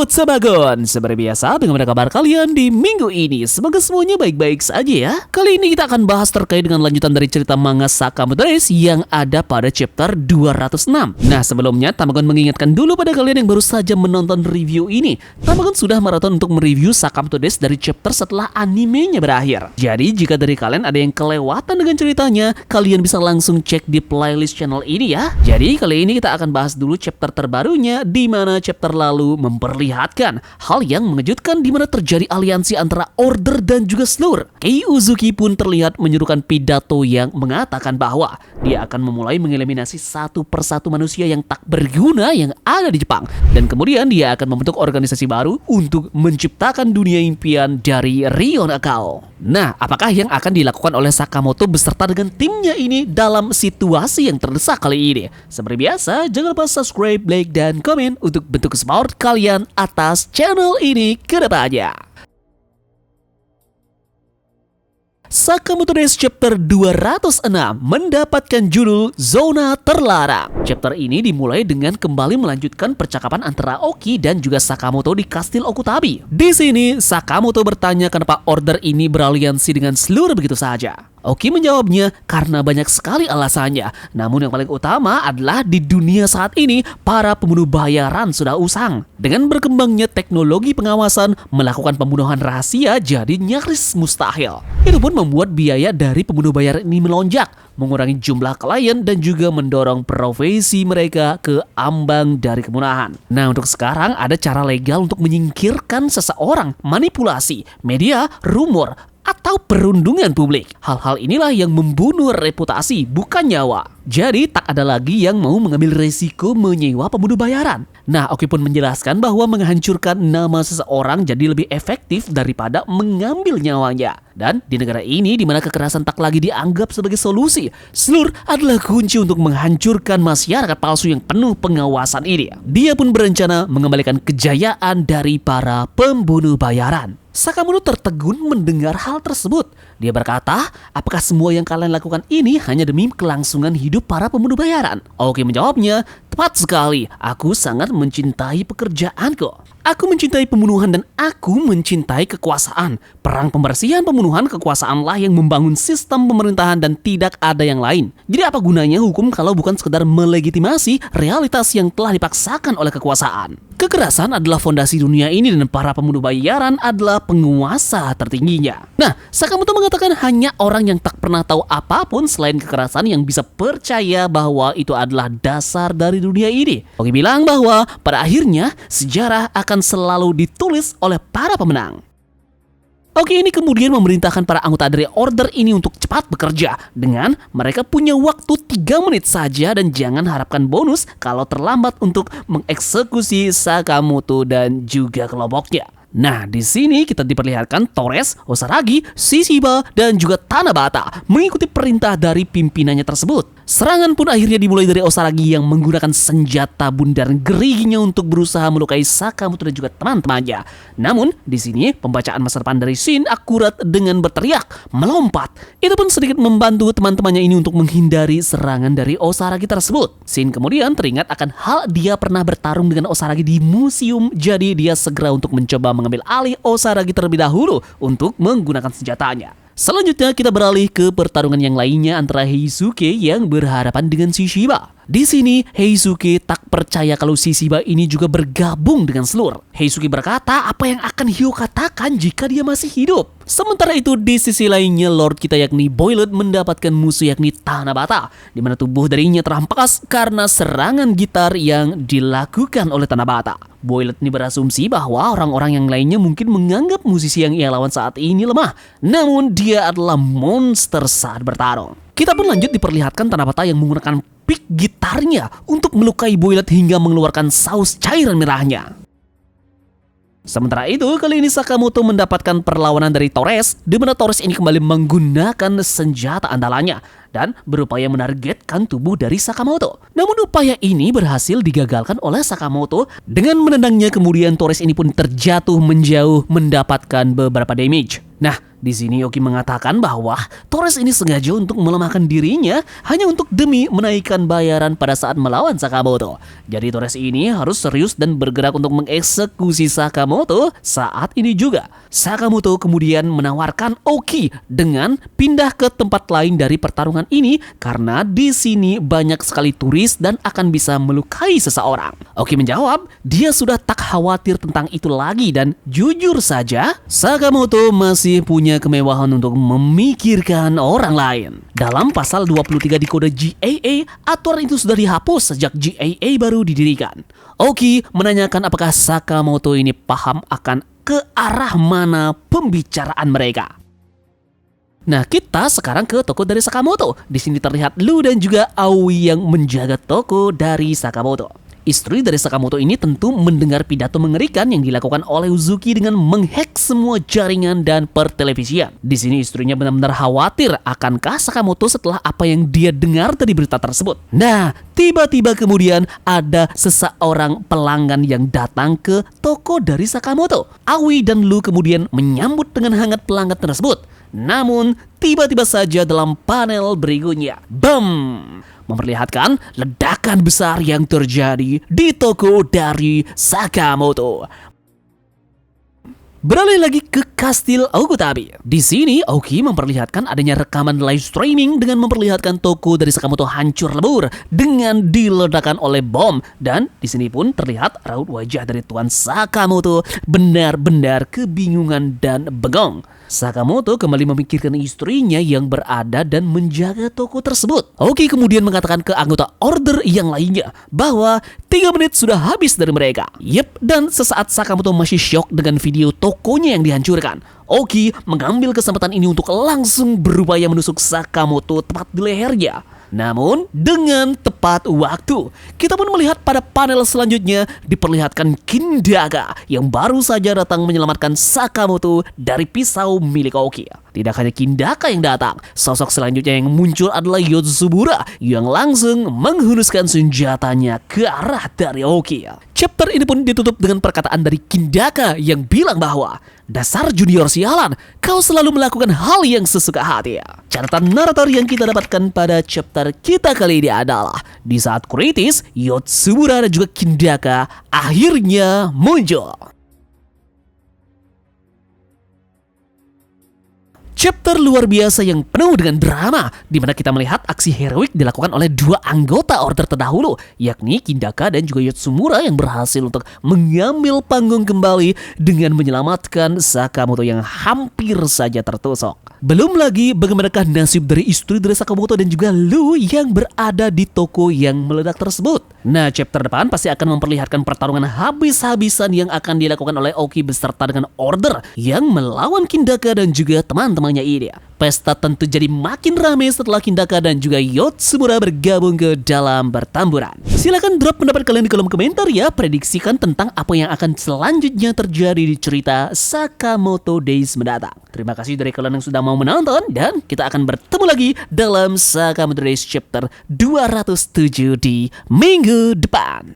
Halo Sabagon, seperti biasa bagaimana kabar kalian di minggu ini? Semoga semuanya baik-baik saja ya. Kali ini kita akan bahas terkait dengan lanjutan dari cerita manga Sakamoto Days yang ada pada chapter 206. Nah sebelumnya Tamagon mengingatkan dulu pada kalian yang baru saja menonton review ini. Tamagon sudah maraton untuk mereview Sakamoto Days dari chapter setelah animenya berakhir. Jadi jika dari kalian ada yang kelewatan dengan ceritanya, kalian bisa langsung cek di playlist channel ini ya. Jadi kali ini kita akan bahas dulu chapter terbarunya, di mana chapter lalu memperlihatkan hal yang mengejutkan di mana terjadi aliansi antara Order dan juga Slur. Kei Uzuki pun terlihat menyerukan pidato yang mengatakan bahwa dia akan memulai mengeliminasi satu persatu manusia yang tak berguna yang ada di Jepang. Dan kemudian dia akan membentuk organisasi baru untuk menciptakan dunia impian dari Rio Nakao. Nah, apakah yang akan dilakukan oleh Sakamoto beserta dengan timnya ini dalam situasi yang terdesak kali ini? Seperti biasa, jangan lupa subscribe, like, dan komen untuk bentuk support kalian atas channel ini ke depannya. Sakamoto Days Chapter 206 mendapatkan judul Zona Terlarang. Chapter ini dimulai dengan kembali melanjutkan percakapan antara Oki dan juga Sakamoto di Kastil Okutabi. Di sini Sakamoto bertanya kenapa Order ini beraliansi dengan Slur begitu saja. Oki menjawabnya karena banyak sekali alasannya. Namun yang paling utama adalah di dunia saat ini para pembunuh bayaran sudah usang. Dengan berkembangnya teknologi pengawasan, melakukan pembunuhan rahasia jadi nyaris mustahil. Itu pun membuat biaya dari pembunuh bayaran ini melonjak, mengurangi jumlah klien dan juga mendorong profesi mereka ke ambang dari kemunahan. Nah, untuk sekarang ada cara legal untuk menyingkirkan seseorang, manipulasi, media, rumor, atau perundungan publik. Hal-hal inilah yang membunuh reputasi, bukan nyawa. Jadi tak ada lagi yang mau mengambil resiko menyewa pembunuh bayaran. Nah, Oki pun menjelaskan bahwa menghancurkan nama seseorang jadi lebih efektif daripada mengambil nyawanya. Dan di negara ini di mana kekerasan tak lagi dianggap sebagai solusi, Slur adalah kunci untuk menghancurkan masyarakat palsu yang penuh pengawasan ini. Dia pun berencana mengembalikan kejayaan dari para pembunuh bayaran. Sakamoto tertegun mendengar hal tersebut. Dia berkata, apakah semua yang kalian lakukan ini hanya demi kelangsungan hidup para pembunuh bayaran? Oki menjawabnya, tepat sekali, aku sangat mencintai pekerjaanku. Aku mencintai pembunuhan dan aku mencintai kekuasaan. Perang pembersihan pembunuhan kekuasaanlah yang membangun sistem pemerintahan dan tidak ada yang lain. Jadi apa gunanya hukum kalau bukan sekedar melegitimasi realitas yang telah dipaksakan oleh kekuasaan? Kekerasan adalah fondasi dunia ini dan para pembunuh bayaran adalah penguasa tertingginya. Nah, Sakamoto mengatakan hanya orang yang tak pernah tahu apapun selain kekerasan yang bisa percaya bahwa itu adalah dasar dari dunia ini. Oki bilang bahwa pada akhirnya sejarah akan selalu ditulis oleh para pemenang. Oki ini kemudian memerintahkan para anggota dari Order ini untuk cepat bekerja dengan mereka punya waktu 3 menit saja dan jangan harapkan bonus kalau terlambat untuk mengeksekusi Sakamoto dan juga kelompoknya. Nah, di sini kita diperlihatkan Torres, Osaragi, Shishiba, dan juga Tanabata mengikuti perintah dari pimpinannya tersebut. Serangan pun akhirnya dimulai dari Osaragi yang menggunakan senjata bundaran geriginya untuk berusaha melukai Sakamoto dan juga teman-temannya. Namun, di sini pembacaan masa depan dari Shin akurat dengan berteriak, melompat. Itu pun sedikit membantu teman-temannya ini untuk menghindari serangan dari Osaragi tersebut. Shin kemudian teringat akan hal dia pernah bertarung dengan Osaragi di museum, jadi dia segera untuk mencoba mengambil alih Osaragi terlebih dahulu untuk menggunakan senjatanya. Selanjutnya kita beralih ke pertarungan yang lainnya antara Heisuke yang berhadapan dengan Shishiba. Di sini Heisuke tak percaya kalau Shishiba ini juga bergabung dengan Slur. Heisuke berkata apa yang akan Hyo katakan jika dia masih hidup. Sementara itu di sisi lainnya Lord kita yakni Boilet mendapatkan musuh yakni Tanabata, di mana tubuh darinya terampas karena serangan gitar yang dilakukan oleh Tanabata. Boilet ini berasumsi bahwa orang-orang yang lainnya mungkin menganggap musisi yang ia lawan saat ini lemah, namun dia adalah monster saat bertarung. Kita pun lanjut diperlihatkan Tanabata yang menggunakan pick gitarnya untuk melukai Boilet hingga mengeluarkan saus cairan merahnya. Sementara itu, kali ini Sakamoto mendapatkan perlawanan dari Torres, di mana Torres ini kembali menggunakan senjata andalannya dan berupaya menargetkan tubuh dari Sakamoto. Namun upaya ini berhasil digagalkan oleh Sakamoto. Dengan menendangnya kemudian Torres ini pun terjatuh menjauh mendapatkan beberapa damage. Nah, Di sini Oki mengatakan bahwa Torres ini sengaja untuk melemahkan dirinya hanya untuk demi menaikkan bayaran pada saat melawan Sakamoto. Jadi Torres ini harus serius dan bergerak untuk mengeksekusi Sakamoto saat ini juga. Sakamoto kemudian menawarkan Oki dengan pindah ke tempat lain dari pertarungan ini karena di sini banyak sekali turis dan akan bisa melukai seseorang. Oki menjawab, dia sudah tak khawatir tentang itu lagi dan jujur saja, Sakamoto masih punya kemewahan untuk memikirkan orang lain. Dalam pasal 23 di kode GAA, aturan itu sudah dihapus sejak GAA baru didirikan. Oki menanyakan apakah Sakamoto ini paham akan ke arah mana pembicaraan mereka. Nah, kita sekarang ke toko dari Sakamoto. Di sini terlihat Lu dan juga Aoi yang menjaga toko dari Sakamoto. Istri dari Sakamoto ini tentu mendengar pidato mengerikan yang dilakukan oleh Uzuki dengan menghack semua jaringan dan pertelevisian. Di sini istrinya benar-benar khawatir akankah Sakamoto setelah apa yang dia dengar dari berita tersebut. Nah, tiba-tiba kemudian ada seseorang pelanggan yang datang ke toko dari Sakamoto. Aoi dan Lu kemudian menyambut dengan hangat pelanggan tersebut. Namun, tiba-tiba saja dalam panel berikutnya, BAM! Memperlihatkan ledakan besar yang terjadi di toko dari Sakamoto. Beralih lagi ke Kastil Okutabi. Di sini Oki memperlihatkan adanya rekaman live streaming dengan memperlihatkan toko dari Sakamoto hancur lebur dengan diledakkan oleh bom, dan di sini pun terlihat raut wajah dari Tuan Sakamoto benar-benar kebingungan dan bengong. Sakamoto kembali memikirkan istrinya yang berada dan menjaga toko tersebut. Oki kemudian mengatakan ke anggota order yang lainnya bahwa 3 menit sudah habis dari mereka. Yep, dan sesaat Sakamoto masih syok dengan video tokonya yang dihancurkan, Oki mengambil kesempatan ini untuk langsung berupaya menusuk Sakamoto tepat di lehernya. Namun, dengan tepat waktu, kita pun melihat pada panel selanjutnya diperlihatkan Kindaka yang baru saja datang menyelamatkan Sakamoto dari pisau milik Oki. Tidak hanya Kindaka yang datang, sosok selanjutnya yang muncul adalah Yotsubura yang langsung menghunuskan senjatanya ke arah dari Oki. Chapter ini pun ditutup dengan perkataan dari Kindaka yang bilang bahwa, "Dasar junior sialan, kau selalu melakukan hal yang sesuka hati." Catatan narator yang kita dapatkan pada chapter kita kali ini adalah, di saat kritis, Yotsubura dan juga Kindaka akhirnya muncul. Chapter luar biasa yang penuh dengan drama, di mana kita melihat aksi heroik dilakukan oleh 2 anggota order terdahulu, yakni Kindaka dan juga Yotsumura yang berhasil untuk mengambil panggung kembali dengan menyelamatkan Sakamoto yang hampir saja tertusuk. Belum lagi bagaimanakah nasib dari istri dari Sakamoto dan juga Lu yang berada di toko yang meledak tersebut. Nah, chapter depan pasti akan memperlihatkan pertarungan habis-habisan yang akan dilakukan oleh Oki beserta dengan order yang melawan Kindaka dan juga teman-temannya ini. Pesta tentu jadi makin ramai setelah Kindaka dan juga Yotsumura bergabung ke dalam pertempuran. Silahkan drop pendapat kalian di kolom komentar ya. Prediksikan tentang apa yang akan selanjutnya terjadi di cerita Sakamoto Days mendatang. Terima kasih dari kalian yang sudah mau menonton, dan kita akan bertemu lagi dalam Sakamoto Days chapter 207 di minggu depan.